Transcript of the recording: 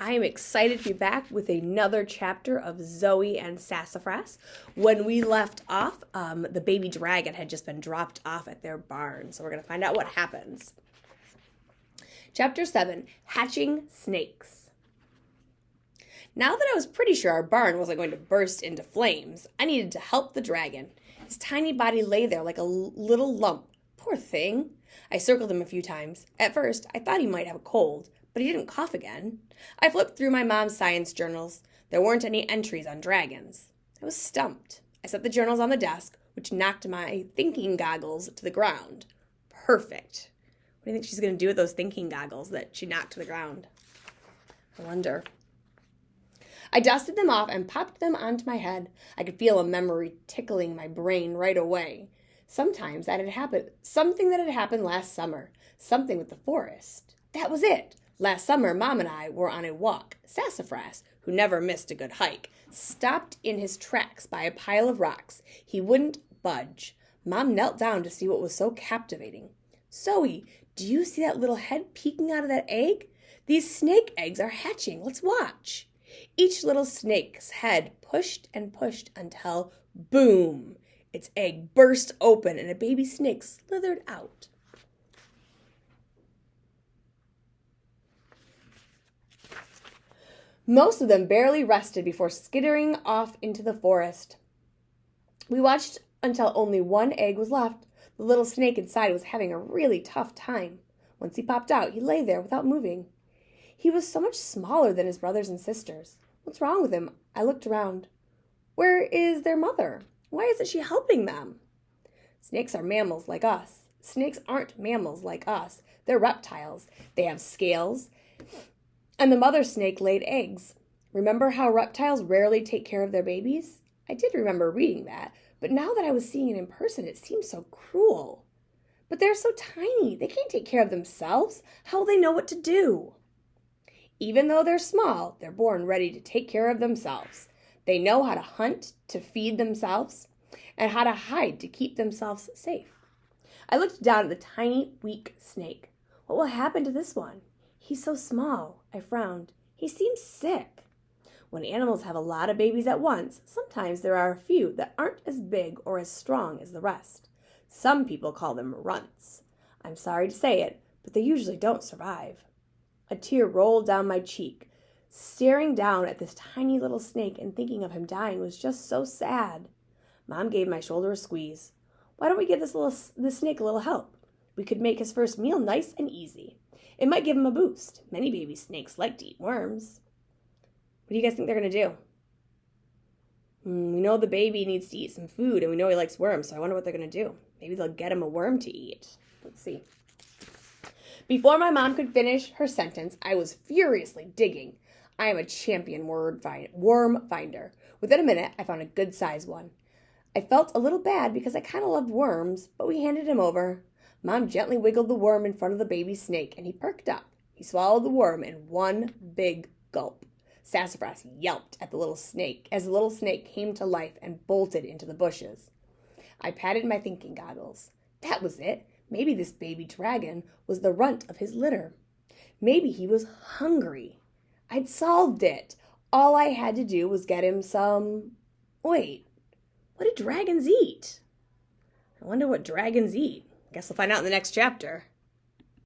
I am excited to be back with another chapter of Zoey and Sassafras. When we left off, the baby dragon had just been dropped off at their barn, so we're going to find out what happens. Chapter 7, Hatching Snakes. Now that I was pretty sure our barn wasn't going to burst into flames, I needed to help the dragon. His tiny body lay there like a little lump. Poor thing. I circled him a few times. At first, I thought he might have a cold, but he didn't cough again. I flipped through my mom's science journals. There weren't any entries on dragons. I was stumped. I set the journals on the desk, which knocked my thinking goggles to the ground. Perfect. What do you think she's going to do with those thinking goggles that she knocked to the ground? I wonder. I dusted them off and popped them onto my head. I could feel a memory tickling my brain right away. Something that had happened last summer. Something with the forest. That was it. Last summer, Mom and I were on a walk. Sassafras, who never missed a good hike, stopped in his tracks by a pile of rocks. He wouldn't budge. Mom knelt down to see what was so captivating. Zoey, do you see that little head peeking out of that egg? These snake eggs are hatching. Let's watch. Each little snake's head pushed and pushed until, boom, its egg burst open and a baby snake slithered out. Most of them barely rested before skittering off into the forest. We watched until only one egg was left. The little snake inside was having a really tough time. Once he popped out, he lay there without moving. He was so much smaller than his brothers and sisters. What's wrong with him? I looked around. Where is their mother? Why isn't she helping them? Snakes are mammals like us. Snakes aren't mammals like us. They're reptiles. They have scales. And the mother snake laid eggs. Remember how reptiles rarely take care of their babies? I did remember reading that, but now that I was seeing it in person, it seemed so cruel. But they're so tiny. They can't take care of themselves. How will they know what to do? Even though they're small, they're born ready to take care of themselves. They know how to hunt to feed themselves and how to hide to keep themselves safe. I looked down at the tiny, weak snake. What will happen to this one? He's so small. I frowned. He seems sick. When animals have a lot of babies at once, sometimes there are a few that aren't as big or as strong as the rest. Some people call them runts. I'm sorry to say it, but they usually don't survive. A tear rolled down my cheek. Staring down at this tiny little snake and thinking of him dying was just so sad. Mom gave my shoulder a squeeze. Why don't we give this snake a little help? We could make his first meal nice and easy. It might give him a boost. Many baby snakes like to eat worms. What do you guys think they're going to do? We know the baby needs to eat some food, and we know he likes worms, so I wonder what they're going to do. Maybe they'll get him a worm to eat. Let's see. Before my mom could finish her sentence, I was furiously digging. I am a champion worm finder. Within a minute, I found a good-sized one. I felt a little bad because I kind of loved worms, but we handed him over. Mom gently wiggled the worm in front of the baby snake, and he perked up. He swallowed the worm in one big gulp. Sassafras yelped at the little snake as the little snake came to life and bolted into the bushes. I patted my thinking goggles. That was it. Maybe this baby dragon was the runt of his litter. Maybe he was hungry. I'd solved it. All I had to do was get him some... Wait, what do dragons eat? I wonder what dragons eat. Guess we'll find out in the next chapter.